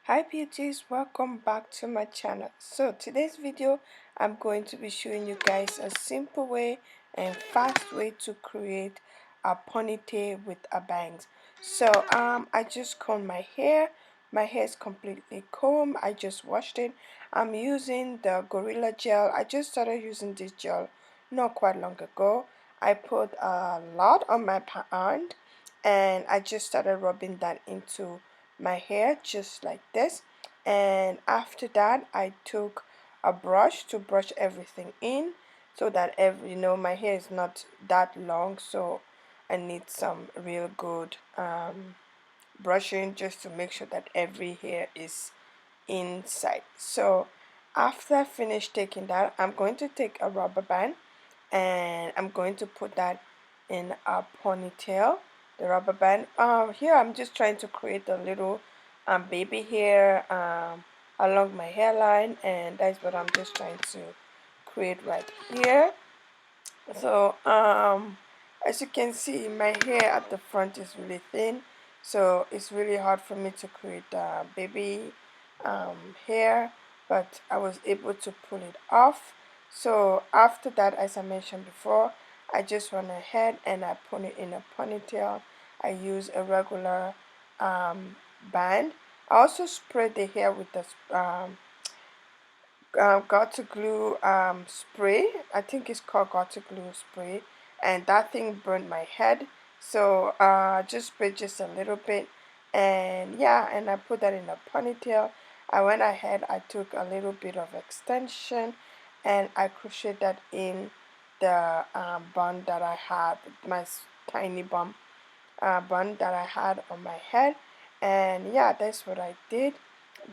Hi beauties, welcome back to my channel. So today's video I'm going to be showing you guys a simple way and fast way to create a ponytail with a bangs. So I just combed my hair. My hair is completely combed. I just washed it. I'm using the Gorilla Gel. I just started using this gel not quite long ago. I put a lot on my hand and I just started rubbing that into my hair just like this. And after that I took a brush to brush everything in so that my hair is not that long, so I need some real good brushing just to make sure that every hair is inside. So after I finish taking that, I'm going to take a rubber band and I'm going to put that in a ponytail, the rubber band. Here I'm just trying to create a little baby hair along my hairline, and that's what I'm just trying to create right here. So as you can see, my hair at the front is really thin, so it's really hard for me to create baby hair, but I was able to pull it off. So after that, as I mentioned before, I just went ahead and I put it in a ponytail. I use a regular band. I also sprayed the hair with the got to glue spray. I think it's called got to glue spray, and that thing burned my head, so just sprayed just a little bit, and yeah, and I put that in a ponytail. I went ahead, I took a little bit of extension and I crocheted that in the bun that I had, my tiny bun that I had on my head. And yeah, that's what I did.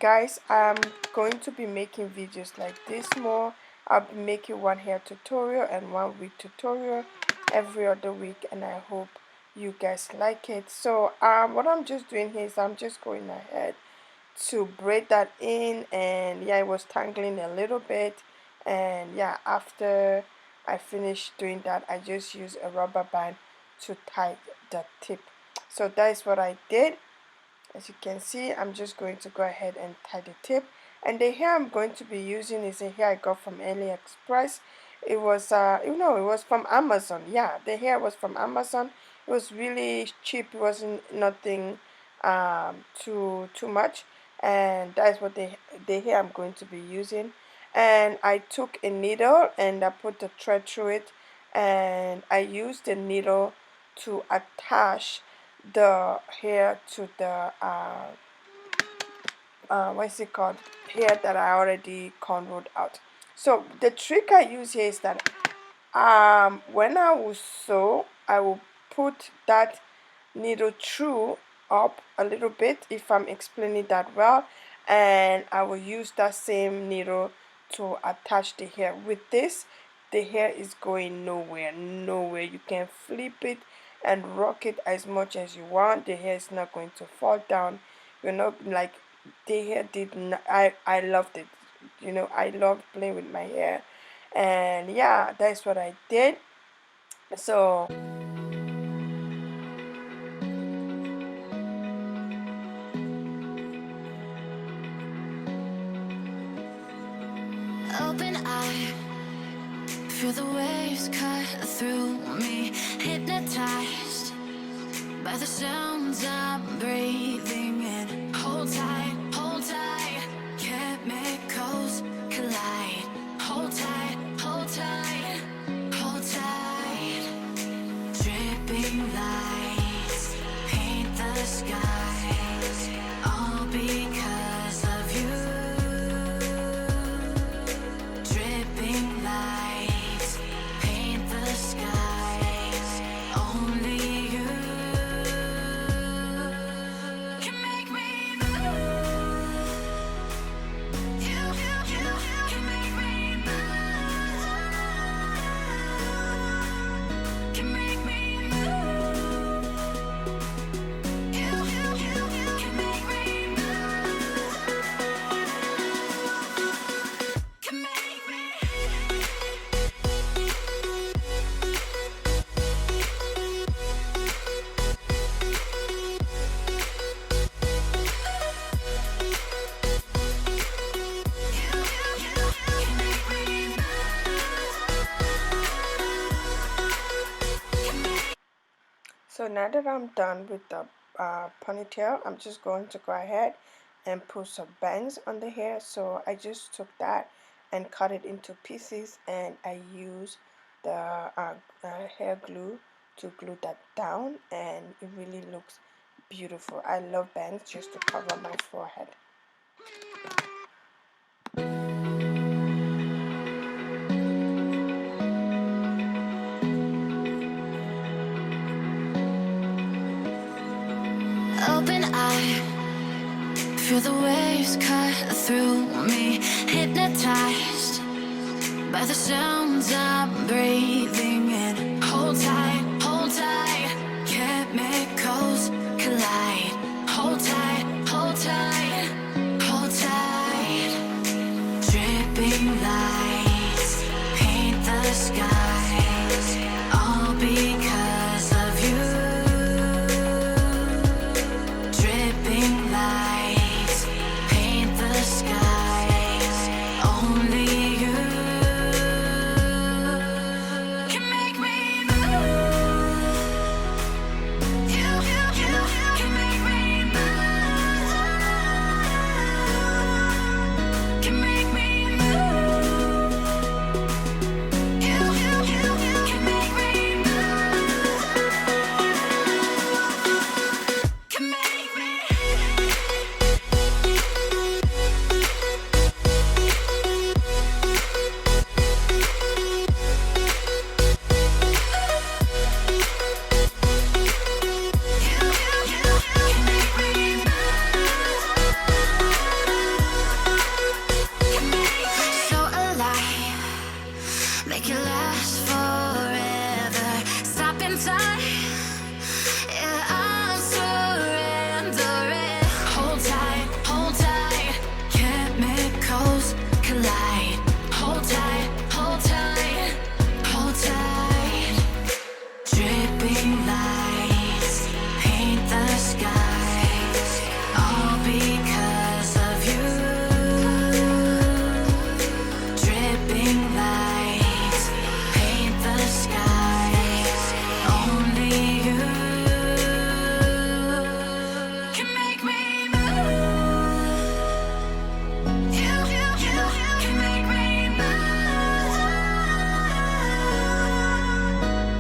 Guys, I'm going to be making videos like this more. I'll be making one hair tutorial and 1 week tutorial every other week, and I hope you guys like it. So what I'm just doing here is I'm just going ahead to braid that in, and yeah, it was tangling a little bit, and yeah, after I finished doing that, I just used a rubber band to tie the tip. So that is what I did. As you can see, I'm just going to go ahead and tie the tip, and the hair I'm going to be using is a hair I got from AliExpress. It was it was from Amazon. Yeah, the hair was from Amazon. It was really cheap. It wasn't nothing too much, and that's what the hair I'm going to be using. And I took a needle and I put the thread through it, and I used the needle to attach the hair to the what's it called, hair that I already cornrowed out. So the trick I use here is that when I will sew, I will put that needle through up a little bit, if I'm explaining that well, and I will use that same needle to attach the hair. With this, the hair is going nowhere. You can flip it and rock it as much as you want. The hair is not going to fall down. You're not like the hair did not, I loved it. I loved playing with my hair, and yeah, that's what I did. So open eye, feel the waves cut through me, hypnotized by the sounds I'm breathing in. Hold tight, chemicals collide. Hold tight, hold tight, hold tight. Dripping lights paint the skies, all because of you. Dripping lights paint the skies, only you can make me move. So now that I'm done with the ponytail, I'm just going to go ahead and put some bangs on the hair. So I just took that and cut it into pieces, and I used the hair glue to glue that down, and it really looks beautiful. I love bangs just to cover my forehead. Open eye, feel the waves cut through me, hypnotized by the sounds I'm breathing in. Hold tight, chemicals collide. Hold tight, hold tight, hold tight. Dripping lights paint the skies, all because of you. Dripping lights paint the skies, only you can make me move. You can make me move. Can make me move. You can make me move. Can make me. So alive, make it last forever. Stop in time, yeah, I'm surrendering. Hold tight, chemicals collide. Hold tight, hold tight, hold tight. Dripping lights paint the skies, all because of you. Dripping lights paint the skies, only you can make me move. You can make me move.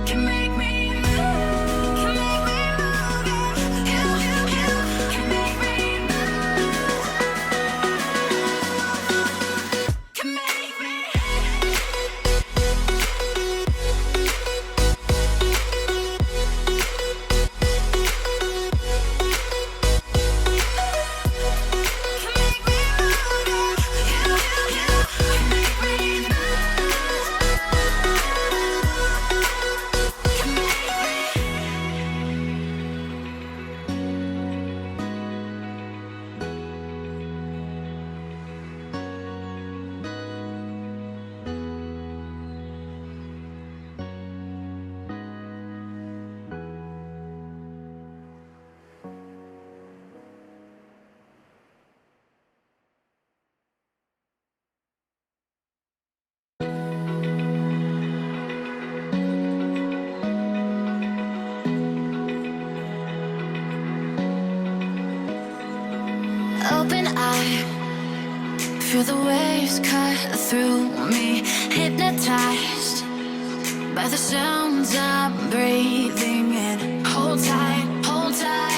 Can make me move. Can make me move. You can make me move. Can make me. Can make me move. You can make me move. Can make me. Open eye, feel the waves cut through me, hypnotized by the sounds I'm breathing in. Hold tight, hold tight.